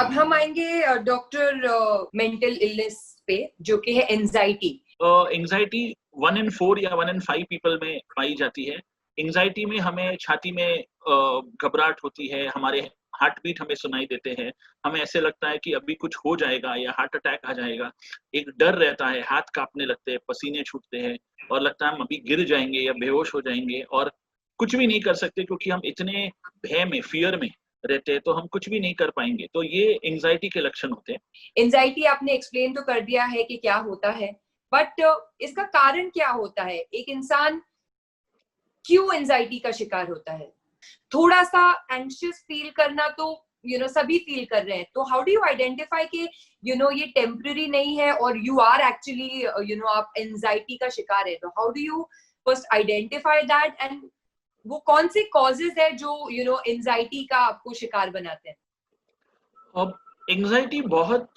अब हम आएंगे डॉक्टर मेंटल इलनेस पे, जो कि है एंजाइटी। एंजाइटी 1 in 4 या 1 in 5 पीपल में पाई जाती है। एंजाइटी में हमें छाती में घबराहट होती है, हमारे हार्ट बीट हमें सुनाई देते हैं, हमें ऐसे लगता है कि अभी कुछ हो जाएगा या हार्ट अटैक आ जाएगा। एक डर रहता है, हाथ कांपने लगते हैं, पसीने छूटते हैं और लगता है हम अभी गिर जाएंगे या बेहोश हो जाएंगे और कुछ भी नहीं कर सकते क्योंकि हम इतने भय में, फियर में रहते हैं, तो हम कुछ भी नहीं कर पाएंगे। तो ये एंजाइटी के लक्षण होते हैं। एंजाइटी आपने एक्सप्लेन तो कर दिया है कि क्या होता है, बट इसका कारण क्या होता है? एक इंसान क्यों एंजाइटी का शिकार होता है? थोड़ा सा एंग्शियस फील करना तो सभी फील कर रहे हैं, तो हाउ डू यू आइडेंटिफाई कि ये टेम्पररी नहीं है और यू आर एक्चुअली आप एंजाइटी का शिकार है? तो how do you first identify that, and वो कौन से कॉजेज है जो एंजाइटी का आपको शिकार बनाते हैं? अब एंजाइटी बहुत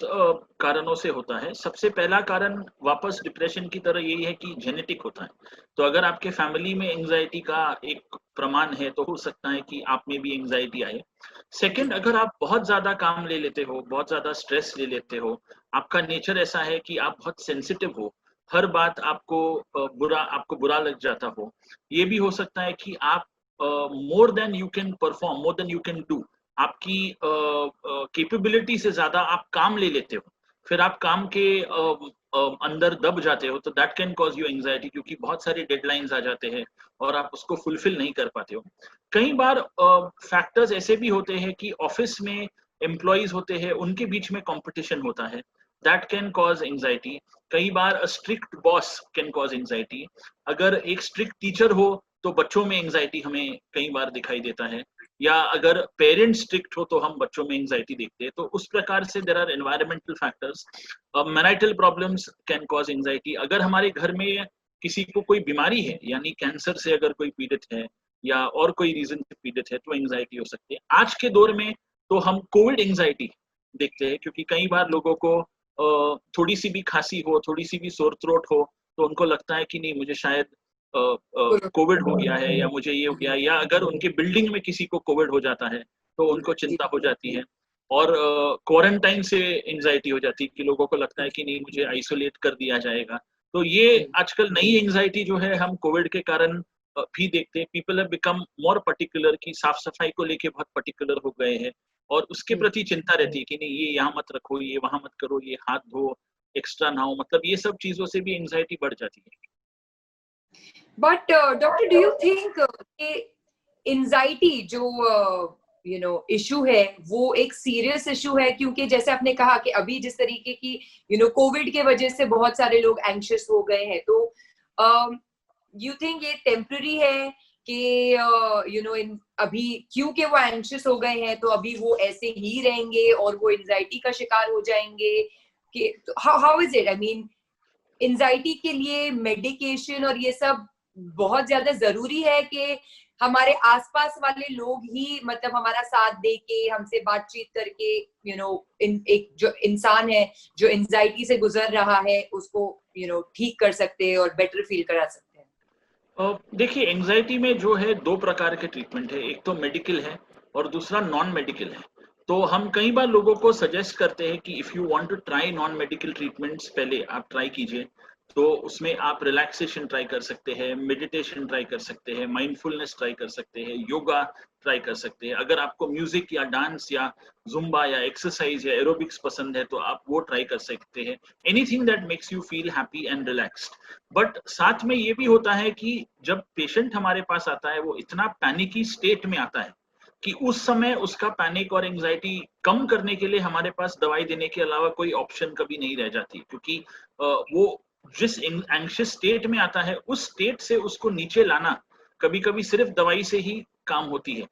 कारणों से होता है। सबसे पहला कारण वापस डिप्रेशन की तरह यही है कि जेनेटिक होता है। तो अगर आपके फैमिली में एंजाइटी का एक प्रमाण है तो हो सकता है कि आप में भी एंजाइटी आए। सेकंड, अगर आप बहुत ज़्यादा काम ले लेते हो, बहुत ज़्यादा स्ट्रेस ले लेते हो, आपका नेचर ऐसा है कि आप बहुत सेंसिटिव हो, हर बात आपको बुरा लग जाता हो, ये भी हो सकता है कि आप more than you can perform, more than you can do, आपकी कैपेबिलिटी से ज्यादा आप काम ले लेते हो, फिर आप काम के अंदर दब जाते हो, तो that can cause you anxiety, क्योंकि बहुत सारे डेडलाइंस आ जाते हैं और आप उसको फुलफिल नहीं कर पाते हो। कई बार फैक्टर्स ऐसे भी होते हैं कि ऑफिस में एम्प्लॉयज होते हैं, उनके बीच में कंपटीशन होता है, दैट कैन कॉज एंजाइटी। कई बार strict boss can cause anxiety. अगर एक स्ट्रिक्ट टीचर हो तो बच्चों में एंजाइटी हमें कई बार दिखाई देता है, या अगर पेरेंट्स स्ट्रिक्ट हो तो हम बच्चों में एंजाइटी देखते हैं। तो उस प्रकार से there are environmental factors. Marital problems can cause anxiety. अगर हमारे घर में किसी को कोई बीमारी है, यानी कैंसर से अगर कोई पीड़ित है या और कोई रीजन से पीड़ित है, तो एंजाइटी हो सकती है। आज के दौर में तो हम कोविड एंजाइटी देखते हैं, क्योंकि कई बार लोगों को थोड़ी सी भी खांसी हो, थोड़ी सी भी सोर थ्रोट हो, तो उनको लगता है कि नहीं, मुझे शायद कोविड हो गया है या मुझे ये हो गया, या अगर उनके बिल्डिंग में किसी को कोविड हो जाता है तो उनको चिंता हो जाती है। और क्वारंटाइन से एंजाइटी हो जाती है कि लोगों को लगता है कि नहीं, मुझे आइसोलेट कर दिया जाएगा। तो ये आजकल नई एंजाइटी जो है हम कोविड के कारण भी देखते हैं। People have become more particular, कि साफ सफाई को लेके बहुत पर्टिकुलर हो गए हैं और उसके प्रति चिंता रहती है कि नहीं, ये यहाँ मत रखो, ये वहां मत करो, ये हाथ धो, एक्स्ट्रा ना हो, मतलब ये सब चीजों से भी एंजाइटी बढ़ जाती है। But doctor, do you think anxiety जो इशू है वो एक सीरियस इशू है? क्योंकि जैसे आपने कहा कि अभी जिस तरीके की कोविड के वजह से बहुत सारे लोग एंग्शियस हो गए हैं, तो यू थिंक ये टेम्पररी है कि अभी क्योंकि वो एंग्शियस हो गए हैं तो अभी वो ऐसे ही रहेंगे और वो एंजाइटी का शिकार हो जाएंगे? कि how is it? I mean, anxiety के लिए मेडिकेशन और ये सब बहुत ज्यादा जरूरी है कि हमारे आसपास वाले लोग ही मतलब हमारा साथ दे के, हमसे बातचीत करके एक जो इंसान है जो एंजाइटी से गुजर रहा है उसको ठीक कर सकते हैं और बेटर फील करा सकते हैं? देखिए, एंजाइटी में जो है 2 प्रकार के ट्रीटमेंट है, एक तो मेडिकल है और दूसरा नॉन मेडिकल है। तो हम कई बार लोगों को सजेस्ट करते हैं कि if you want to try non medical treatments, पहले आप ट्राई कीजिए। तो उसमें आप रिलैक्सेशन ट्राई कर सकते हैं, मेडिटेशन ट्राई कर सकते हैं, माइंडफुलनेस ट्राई कर सकते हैं, योगा ट्राई कर सकते हैं। अगर आपको म्यूजिक या डांस या ज़ुम्बा या एक्सरसाइज या एरोबिक्स पसंद है तो आप वो ट्राई कर सकते हैं। Anything that makes you feel happy and relaxed. But साथ में ये भी होता है कि जब पेशेंट हमारे पास आता है, वो इतना पैनिकी स्टेट में आता है कि उस समय उसका पैनिक और एंजाइटी कम करने के लिए हमारे पास दवाई देने के अलावा कोई ऑप्शन कभी नहीं रह जाती, क्योंकि वो जिस एंग्शियस स्टेट में आता है, उस स्टेट से उसको नीचे लाना कभी कभी सिर्फ दवाई से ही काम होती है।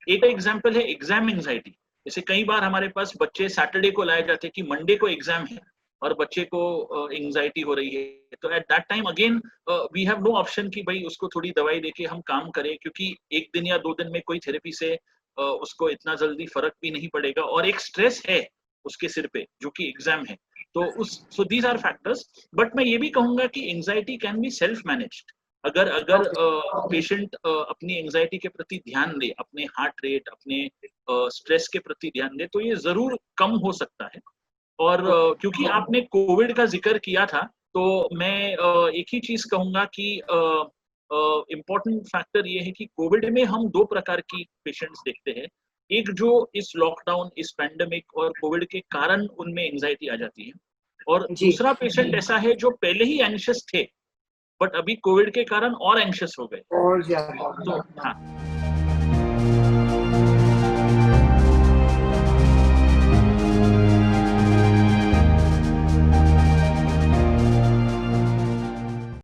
एक एग्जाम्पल है एग्जाम एंजाइटी। जैसे कई बार हमारे पास बच्चे सैटरडे को लाए जाते हैं कि मंडे को एग्जाम है और बच्चे को एंजाइटी हो रही है, तो at that time again we have no option कि भाई उसको थोड़ी दवाई देके हम काम करें, क्योंकि एक दिन या 2 दिन में कोई थेरेपी से उसको इतना जल्दी फर्क भी नहीं पड़ेगा और एक स्ट्रेस है उसके सिर पे जो कि एग्जाम है। तो उस so these are factors. But मैं ये भी कहूंगा कि anxiety can be self managed. अगर अगर पेशेंट अपनी एंजाइटी के प्रति ध्यान दे, अपने हार्ट रेट, अपने स्ट्रेस के प्रति ध्यान दे, तो ये जरूर कम हो सकता है। और क्योंकि आपने कोविड का जिक्र किया था, तो मैं एक ही चीज कहूंगा कि इम्पोर्टेंट फैक्टर ये है कि कोविड में हम 2 प्रकार की पेशेंट्स देखते हैं। एक जो इस लॉकडाउन, इस पैंडेमिक और कोविड के कारण उनमें एंजाइटी आ जाती है, और दूसरा पेशेंट ऐसा है जो पहले ही एंशियस थे बट अभी कोविड के कारण और एंशियस हो गए। और ज्यादा। तो हाँ,